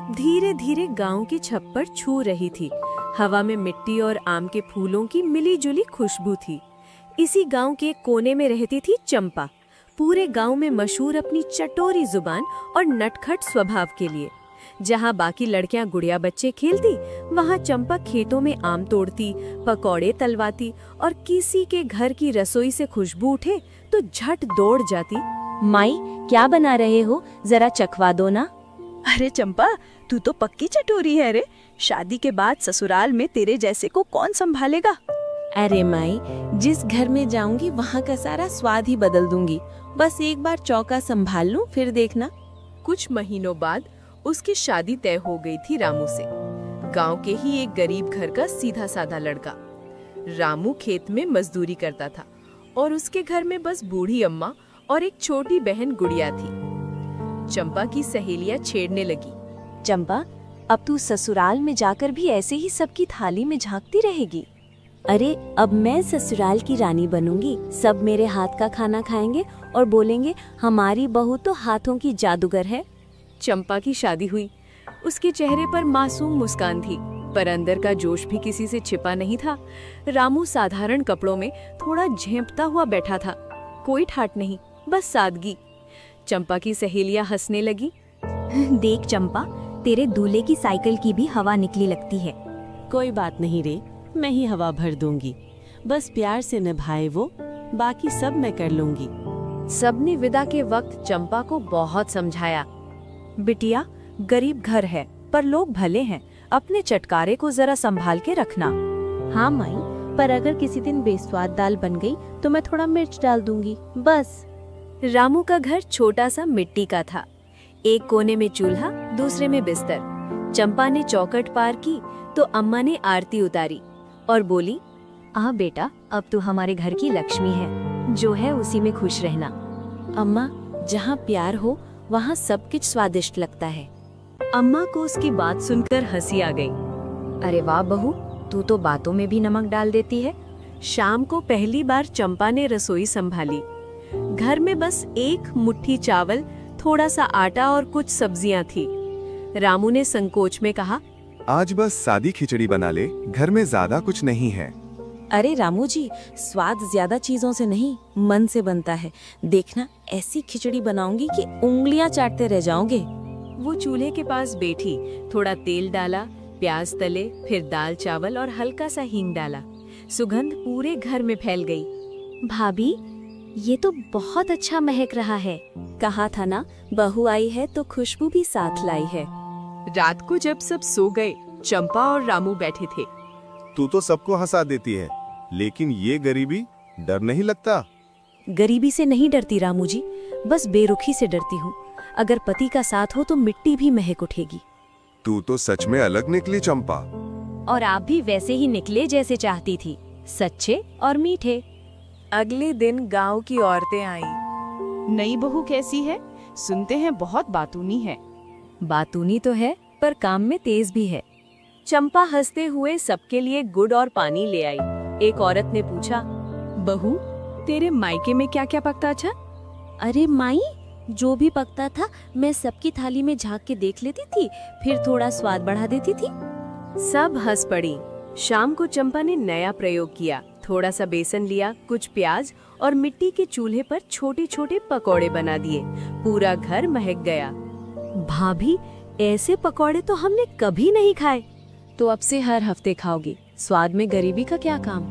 धीरे धीरे गांव की छत पर छू रही थी। हवा में मिट्टी और आम के फूलों की मिली जुली खुशबू थी। इसी गांव के एक कोने में रहती थी चंपा, पूरे गांव में मशहूर अपनी चटोरी जुबान और नटखट स्वभाव के लिए। जहां बाकी लड़कियां गुड़िया बच्चे खेलती, वहां चंपा खेतों में आम तोड़ती, पकौड़े तलवाती और किसी के घर की रसोई से खुशबू उठे तो झट दौड़ जाती। माई, क्या बना रहे हो, जरा चखवा दो ना। अरे चंपा, तू तो पक्की चटोरी है रे। शादी के बाद ससुराल में तेरे जैसे को कौन संभालेगा। अरे माई, जिस घर में जाऊंगी वहाँ का सारा स्वाद ही बदल दूंगी। बस एक बार चौका संभाल लूं, फिर देखना। कुछ महीनों बाद उसकी शादी तय हो गई थी रामू से, गांव के ही एक गरीब घर का सीधा साधा लड़का। रामू खेत में मजदूरी करता था और उसके घर में बस बूढ़ी अम्मा और एक छोटी बहन गुड़िया थी। चंपा की सहेलियां छेड़ने लगी। चंपा, अब तू ससुराल में जाकर भी ऐसे ही सबकी थाली में झांकती रहेगी। अरे, अब मैं ससुराल की रानी बनूंगी। सब मेरे हाथ का खाना खाएंगे और बोलेंगे हमारी बहू तो हाथों की जादूगर है। चंपा की शादी हुई। उसके चेहरे पर मासूम मुस्कान थी, पर अंदर का जोश भी किसी से छिपा नहीं था। रामू साधारण कपड़ों में थोड़ा झेंपता हुआ बैठा था। कोई ठाट नहीं, बस सादगी। चंपा की सहेलियां हंसने लगी। देख चंपा, तेरे दूल्हे की साइकिल की भी हवा निकली लगती है। कोई बात नहीं रे, मैं ही हवा भर दूंगी। बस प्यार से निभाए वो, बाकी सब मैं कर लूंगी। सबने विदा के वक्त चंपा को बहुत समझाया। बिटिया, गरीब घर है पर लोग भले हैं, अपने चटकारे को जरा संभाल के रखना। हाँ माई, पर अगर किसी दिन बेस्वाद दाल बन गई तो मैं थोड़ा मिर्च डाल दूंगी, बस। रामू का घर छोटा सा मिट्टी का था। एक कोने में चूल्हा, दूसरे में बिस्तर। चंपा ने चौखट पार की तो अम्मा ने आरती उतारी और बोली, आ बेटा, अब तू हमारे घर की लक्ष्मी है, जो है उसी में खुश रहना। अम्मा, जहाँ प्यार हो वहाँ सब कुछ स्वादिष्ट लगता है। अम्मा को उसकी बात सुनकर हंसी आ गई। अरे वाह बहू, तू तो बातों में भी नमक डाल देती है। शाम को पहली बार चंपा ने रसोई संभाली। घर में बस एक मुट्ठी चावल, थोड़ा सा आटा और कुछ सब्जियां थी। रामू ने संकोच में कहा, आज बस सादी खिचड़ी बना ले, घर में ज्यादा कुछ नहीं है। अरे रामू जी, स्वाद ज्यादा चीजों से नहीं, मन से बनता है। देखना, ऐसी खिचड़ी बनाऊंगी कि उंगलियां चाटते रह जाओगे। वो चूल्हे के पास बैठी, थोड़ा तेल डाला, प्याज तले, फिर दाल चावल और हल्का सा हींग डाला। सुगंध पूरे घर में फैल गई। भाभी, ये तो बहुत अच्छा महक रहा है। कहा था ना, बहू आई है तो खुशबू भी साथ लाई है। रात को जब सब सो गए, चंपा और रामू बैठे थे। तू तो सबको हंसा देती है, लेकिन ये गरीबी, डर नहीं लगता? गरीबी से नहीं डरती रामू जी, बस बेरुखी से डरती हूँ। अगर पति का साथ हो तो मिट्टी भी महक उठेगी। तू तो सच में अलग निकली चंपा। और आप भी वैसे ही निकले जैसे चाहती थी, सच्चे और मीठे। अगले दिन गांव की औरतें आईं। नई बहू कैसी है? सुनते हैं बहुत बातूनी है। बातूनी तो है, पर काम में तेज भी है। चंपा हंसते हुए सबके लिए गुड़ और पानी ले आई। एक औरत ने पूछा, बहू, तेरे मायके में क्या क्या पकता था? अरे माई, जो भी पकता था मैं सबकी थाली में झांक के देख लेती थी, फिर थोड़ा स्वाद बढ़ा देती थी। सब हंस पड़ी। शाम को चंपा ने नया प्रयोग किया। थोड़ा सा बेसन लिया, कुछ प्याज और मिट्टी के चूल्हे पर छोटे छोटे पकौड़े बना दिए। पूरा घर महक गया। भाभी, ऐसे पकौड़े तो हमने कभी नहीं खाए। तो अब से हर हफ्ते खाओगी। स्वाद में गरीबी का क्या काम।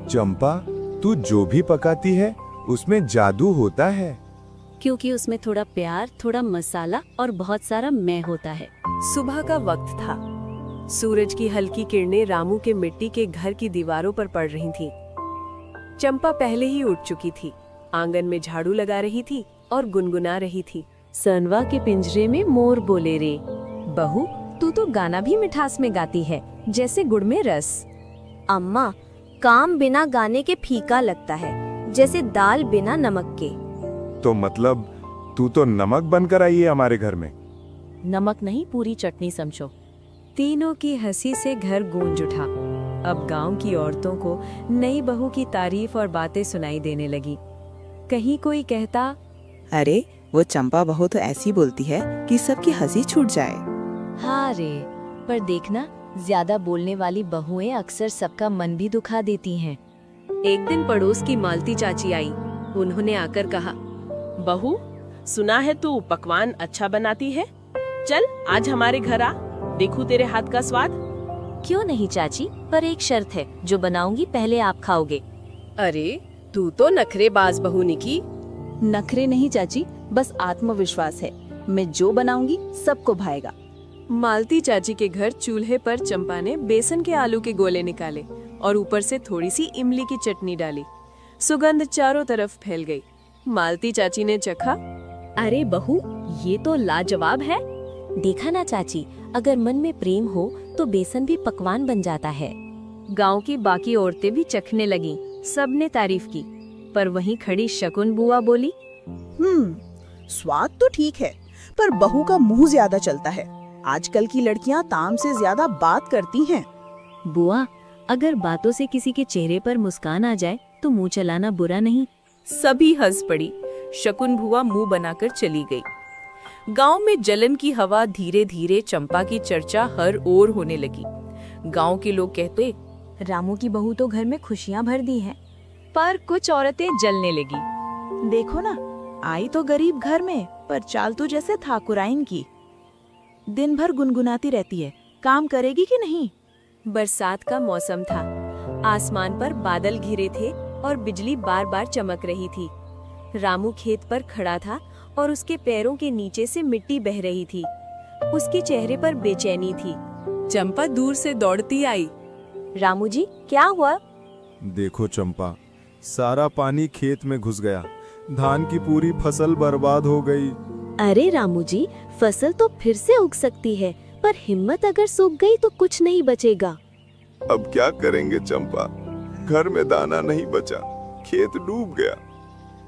चंपा, तू जो भी पकाती है उसमें जादू होता है। क्योंकि उसमें थोड़ा प्यार, थोड़ा मसाला और बहुत सारा मैं होता है। सुबह का वक्त था। सूरज की हल्की किरणें रामू के मिट्टी के घर की दीवारों पर पड़ रही थीं। चंपा पहले ही उठ चुकी थी, आंगन में झाड़ू लगा रही थी और गुनगुना रही थी। सनवा के पिंजरे में मोर बोले रे। बहू, तू तो गाना भी मिठास में गाती है, जैसे गुड़ में रस। अम्मा, काम बिना गाने के फीका लगता है, जैसे दाल बिना नमक के। तो मतलब तू तो नमक बनकर आई है हमारे घर में। नमक नहीं, पूरी चटनी समझो। तीनों की हंसी से घर गूंज उठा। अब गांव की औरतों को नई बहू की तारीफ और बातें सुनाई देने लगी। कहीं कोई कहता, अरे वो चंपा बहू तो ऐसी बोलती है कि सबकी हंसी छूट जाए। हाँ रे, पर देखना, ज्यादा बोलने वाली बहुएं अक्सर सबका मन भी दुखा देती हैं। एक दिन पड़ोस की मालती चाची आई। उन्होंने आकर कहा, बहू, सुना है तू पकवान अच्छा बनाती है। चल आज हमारे घर आ, देखूं तेरे हाथ का स्वाद। क्यों नहीं चाची, पर एक शर्त है, जो बनाऊंगी पहले आप खाओगे। अरे तू तो नखरेबाज बहू निकी। नखरे नहीं चाची, बस आत्मविश्वास है। मैं जो बनाऊंगी सबको भाएगा। मालती चाची के घर चूल्हे पर चंपा ने बेसन के आलू के गोले निकाले और ऊपर से थोड़ी सी इमली की चटनी डाली। सुगंध चारों तरफ फैल गई। मालती चाची ने चखा। अरे बहू, ये तो लाजवाब है। देखा ना चाची, अगर मन में प्रेम हो तो बेसन भी पकवान बन जाता है। गांव की बाकी औरतें भी चखने लगीं। सबने तारीफ की, पर वहीं खड़ी शकुन बुआ बोली, स्वाद तो ठीक है, पर बहू का मुंह ज्यादा चलता है। आजकल की लड़कियां ताम से ज्यादा बात करती हैं। बुआ, अगर बातों से किसी के चेहरे पर मुस्कान आ जाए तो मुंह चलाना बुरा नहीं। सभी हंस पड़ी। शकुन बुआ मुंह बनाकर चली गई। गांव में जलन की हवा धीरे धीरे चंपा की चर्चा हर ओर होने लगी। गांव के लोग कहते, रामू की बहू तो घर में खुशियां भर दी हैं। पर कुछ औरतें जलने लगी। देखो ना, आई तो गरीब घर में, पर चाल तो जैसे ठाकुराइन की। दिन भर गुनगुनाती रहती है, काम करेगी कि नहीं। बरसात का मौसम था। आसमान पर बादल घिरे थे और बिजली बार बार चमक रही थी। रामू खेत पर खड़ा था और उसके पैरों के नीचे से मिट्टी बह रही थी। उसके चेहरे पर बेचैनी थी। चंपा दूर से दौड़ती आई। रामू जी, क्या हुआ? देखो चंपा, सारा पानी खेत में घुस गया। धान की पूरी फसल बर्बाद हो गई। अरे रामू जी, फसल तो फिर से उग सकती है, पर हिम्मत अगर सूख गई तो कुछ नहीं बचेगा। अब क्या करेंगे चंपा, घर में दाना नहीं बचा, खेत डूब गया।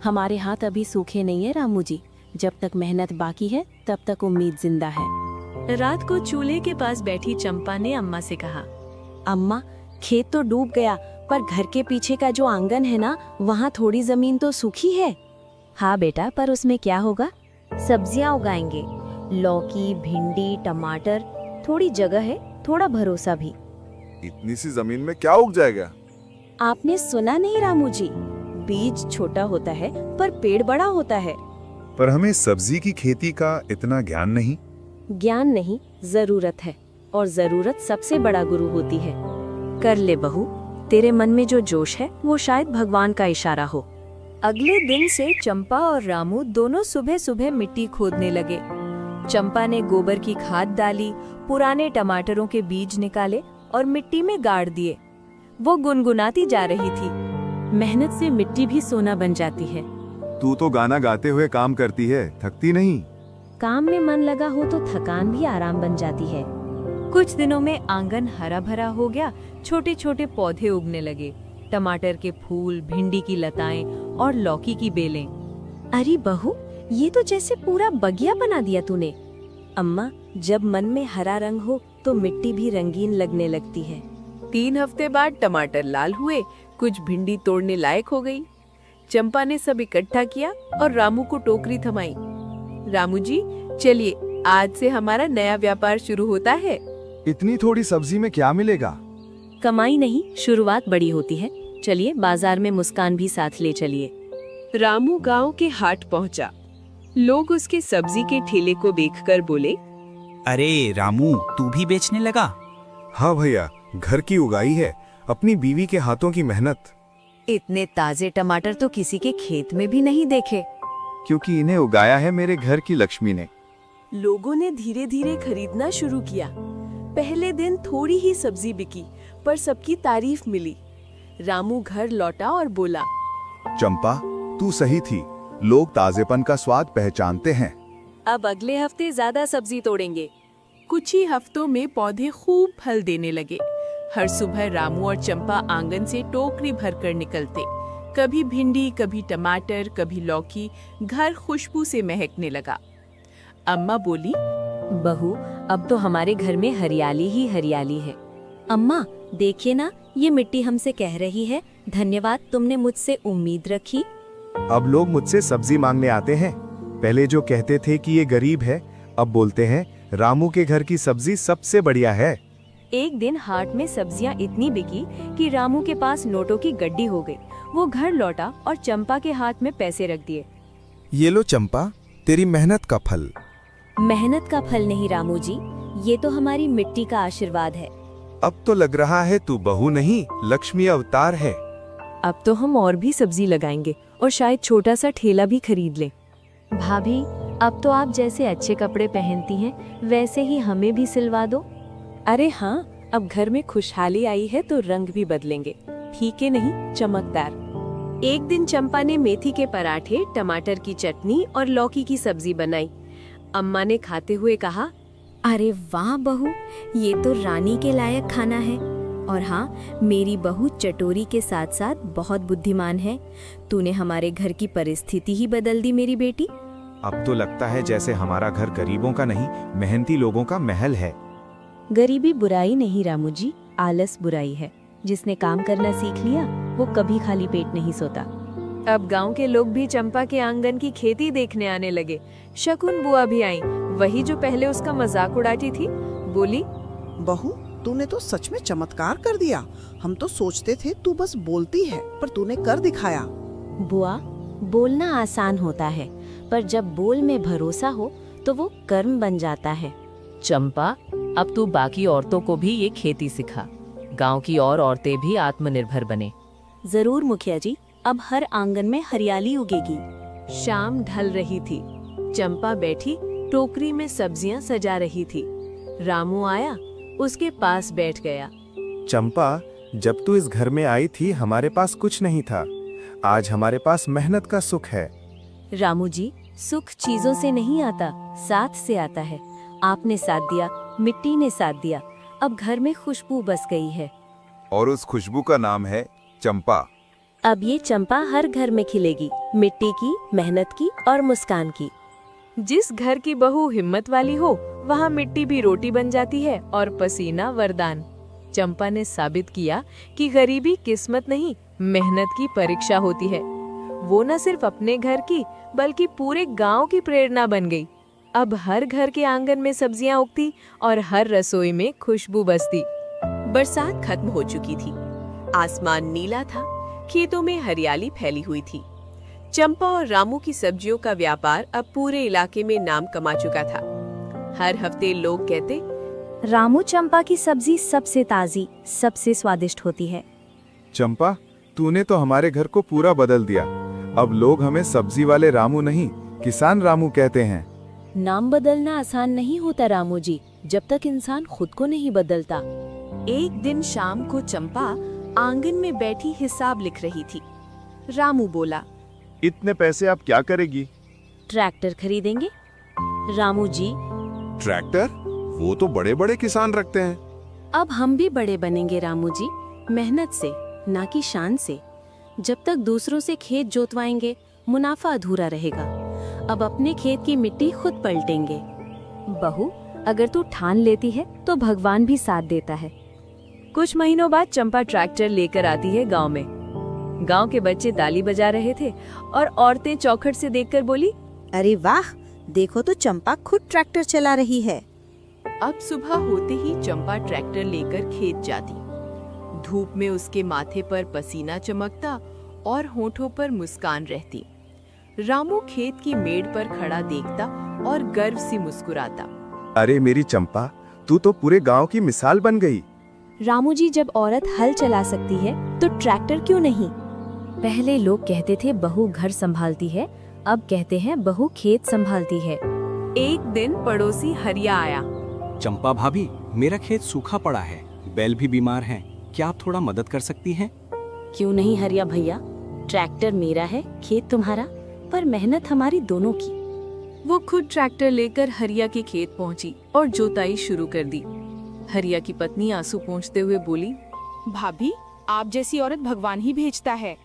हमारे हाथ अभी सूखे नहीं है रामू जी। जब तक मेहनत बाकी है तब तक उम्मीद जिंदा है। रात को चूल्हे के पास बैठी चंपा ने अम्मा से कहा, अम्मा, खेत तो डूब गया, पर घर के पीछे का जो आंगन है ना, वहाँ थोड़ी जमीन तो सूखी है। हाँ बेटा, पर उसमें क्या होगा? सब्जियां उगाएंगे, लौकी, भिंडी, टमाटर। थोड़ी जगह है, थोड़ा भरोसा भी। इतनी सी जमीन में क्या उग जाएगा? आपने सुना नहीं रामू जी, बीज छोटा होता है पर पेड़ बड़ा होता है। पर हमें सब्जी की खेती का इतना ज्ञान नहीं। ज्ञान नहीं, जरूरत है, और जरूरत सबसे बड़ा गुरु होती है। कर ले बहू, तेरे मन में जो जोश है वो शायद भगवान का इशारा हो। अगले दिन से चंपा और रामू दोनों सुबह सुबह मिट्टी खोदने लगे। चंपा ने गोबर की खाद डाली, पुराने टमाटरों के बीज निकाले और मिट्टी में गाड़ दिए। वो गुनगुनाती जा रही थी। मेहनत से मिट्टी भी सोना बन जाती है। तू तो गाना गाते हुए काम करती है, थकती नहीं। काम में मन लगा हो तो थकान भी आराम बन जाती है। कुछ दिनों में आंगन हरा भरा हो गया। छोटे छोटे पौधे उगने लगे। टमाटर के फूल, भिंडी की लताएं और लौकी की बेलें। अरे बहू, ये तो जैसे पूरा बगिया बना दिया तूने। अम्मा, जब मन में हरा रंग हो तो मिट्टी भी रंगीन लगने लगती है। 3 हफ्ते बाद टमाटर लाल हुए, कुछ भिंडी तोड़ने लायक हो गई। चंपा ने सब इकट्ठा किया और रामू को टोकरी थमाई। रामू जी, चलिए, आज से हमारा नया व्यापार शुरू होता है। इतनी थोड़ी सब्जी में क्या मिलेगा? कमाई नहीं, शुरुआत बड़ी होती है। चलिए, बाजार में मुस्कान भी साथ ले चलिए। रामू गांव के हाट पहुंचा। लोग उसके सब्जी के ठेले को देखकर बोले, अरे रामू, तू भी बेचने लगा? हाँ भैया, घर की उगाई है, अपनी बीवी के हाथों की मेहनत। इतने ताजे टमाटर तो किसी के खेत में भी नहीं देखे। क्योंकि इन्हें उगाया है मेरे घर की लक्ष्मी ने। लोगों ने धीरे धीरे खरीदना शुरू किया। पहले दिन थोड़ी ही सब्जी बिकी, पर सबकी तारीफ मिली। रामू घर लौटा और बोला, चंपा, तू सही थी, लोग ताजेपन का स्वाद पहचानते हैं। अब अगले हफ्ते ज्यादा सब्जी तोड़ेंगे। कुछ ही हफ्तों में पौधे खूब फल देने लगे। हर सुबह रामू और चंपा आंगन से टोकरी भरकर निकलते। कभी भिंडी, कभी टमाटर, कभी लौकी। घर खुशबू से महकने लगा। अम्मा बोली, बहू, अब तो हमारे घर में हरियाली ही हरियाली है। अम्मा, देखिए ना, ये मिट्टी हमसे कह रही है, धन्यवाद, तुमने मुझसे उम्मीद रखी। अब लोग मुझसे सब्जी मांगने आते हैं। पहले जो कहते थे कि ये गरीब है, अब बोलते हैं रामू के घर की सब्जी सबसे बढ़िया है। एक दिन हाट में सब्जियां इतनी बिकी कि रामू के पास नोटों की गड्डी हो गई। वो घर लौटा और चंपा के हाथ में पैसे रख दिए। ये लो चंपा, तेरी मेहनत का फल। मेहनत का फल नहीं रामू जी, ये तो हमारी मिट्टी का आशीर्वाद है। अब तो लग रहा है तू बहू नहीं, लक्ष्मी अवतार है। अब तो हम और भी सब्जी लगाएंगे और शायद छोटा सा ठेला भी खरीद लें। भाभी, अब तो आप जैसे अच्छे कपड़े पहनती हैं वैसे ही हमें भी सिलवा दो। अरे हाँ, अब घर में खुशहाली आई है तो रंग भी बदलेंगे, फीके नहीं चमकदार। एक दिन चंपा ने मेथी के पराठे, टमाटर की चटनी और लौकी की सब्जी बनाई। अम्मा ने खाते हुए कहा, अरे वाह बहू, ये तो रानी के लायक खाना है। और हाँ, मेरी बहू चटोरी के साथ साथ बहुत बुद्धिमान है। तूने हमारे घर की परिस्थिति ही बदल दी मेरी बेटी। अब तो लगता है जैसे हमारा घर गरीबों का नहीं, मेहनती लोगों का महल है। गरीबी बुराई नहीं रामू जी, आलस बुराई है। जिसने काम करना सीख लिया वो कभी खाली पेट नहीं सोता। अब गांव के लोग भी चंपा के आंगन की खेती देखने आने लगे। शकुन बुआ भी आई, वही जो पहले उसका मजाक उड़ाती थी। बोली, बहू, तूने तो सच में चमत्कार कर दिया। हम तो सोचते थे तू बस बोलती है, पर तूने कर दिखाया। बुआ, बोलना आसान होता है, पर जब बोल में भरोसा हो तो वो कर्म बन जाता है। चंपा, अब तू बाकी औरतों को भी ये खेती सिखा, गांव की और औरतें भी आत्मनिर्भर बने। जरूर मुखिया जी, अब हर आंगन में हरियाली उगेगी। शाम ढल रही थी। चंपा बैठी टोकरी में सब्जियां सजा रही थी। रामू आया, उसके पास बैठ गया। चंपा, जब तू इस घर में आई थी हमारे पास कुछ नहीं था। आज हमारे पास मेहनत का सुख है। रामू जी, सुख चीजों से नहीं आता, साथ से आता है। आपने साथ दिया, मिट्टी ने साथ दिया, अब घर में खुशबू बस गई है। और उस खुशबू का नाम है चंपा। अब ये चंपा हर घर में खिलेगी, मिट्टी की, मेहनत की और मुस्कान की। जिस घर की बहू हिम्मत वाली हो, वहाँ मिट्टी भी रोटी बन जाती है और पसीना वरदान। चंपा ने साबित किया कि गरीबी किस्मत नहीं, मेहनत की परीक्षा होती है। वो न सिर्फ अपने घर की बल्कि पूरे गांव की प्रेरणा बन गई। अब हर घर के आंगन में सब्जियां उगती और हर रसोई में खुशबू बसती। बरसात खत्म हो चुकी थी। आसमान नीला था, खेतों में हरियाली फैली हुई थी। चंपा और रामू की सब्जियों का व्यापार अब पूरे इलाके में नाम कमा चुका था। हर हफ्ते लोग कहते, रामू चंपा की सब्जी सबसे ताजी, सबसे स्वादिष्ट होती है। चंपा, तूने तो हमारे घर को पूरा बदल दिया। अब लोग हमें सब्जी वाले रामू नहीं, किसान रामू कहते हैं। नाम बदलना आसान नहीं होता रामू जी, जब तक इंसान खुद को नहीं बदलता। एक दिन शाम को चंपा आंगन में बैठी हिसाब लिख रही थी। रामू बोला, इतने पैसे आप क्या करेगी? ट्रैक्टर खरीदेंगे। रामू जी, ट्रैक्टर? वो तो बड़े बड़े किसान रखते हैं। अब हम भी बड़े बनेंगे रामू जी, मेहनत से, ना कि शान से। जब तक दूसरों से खेत जोतवाएंगे, मुनाफा अधूरा रहेगा। अब अपने खेत की मिट्टी खुद पलटेंगे। बहू, अगर तू ठान लेती है तो भगवान भी साथ देता है। कुछ महीनों बाद चंपा ट्रैक्टर लेकर आती है गांव में। गांव के बच्चे ताली बजा रहे थे और औरतें चौखट से देखकर बोली, अरे वाह, देखो तो चंपा खुद ट्रैक्टर चला रही है। अब सुबह होते ही चंपा ट्रैक्टर लेकर खेत जाती। धूप में उसके माथे पर पसीना चमकता और होठों पर मुस्कान रहती। रामू खेत की मेड़ पर खड़ा देखता और गर्व से मुस्कुराता। अरे मेरी चंपा, तू तो पूरे गांव की मिसाल बन गई। रामू जी, जब औरत हल चला सकती है तो ट्रैक्टर क्यों नहीं? पहले लोग कहते थे बहू घर संभालती है, अब कहते हैं बहू खेत संभालती है। एक दिन पड़ोसी हरिया आया। चंपा भाभी, मेरा खेत सूखा पड़ा है, बैल भी बीमार हैं, क्या आप थोड़ा मदद कर सकती हैं? क्यों नहीं हरिया भैया, ट्रैक्टर मेरा है, खेत तुम्हारा, पर मेहनत हमारी दोनों की। वो खुद ट्रैक्टर लेकर हरिया के खेत पहुंची और जोताई शुरू कर दी। हरिया की पत्नी आंसू पोंछते हुए बोली, भाभी, आप जैसी औरत भगवान ही भेजता है।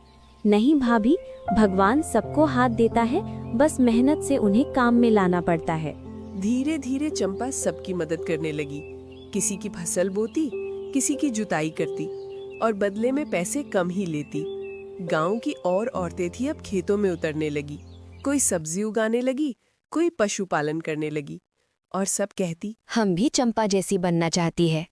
नहीं भाभी, भगवान सबको हाथ देता है, बस मेहनत से उन्हें काम में लाना पड़ता है। धीरे धीरे चंपा सबकी मदद करने लगी। किसी की फसल बोती, किसी की जुताई करती और बदले में पैसे कम ही लेती। गांव की और औरतें थी अब खेतों में उतरने लगी। कोई सब्जी उगाने लगी, कोई पशुपालन करने लगी और सब कहती, हम भी चंपा जैसी बनना चाहती है।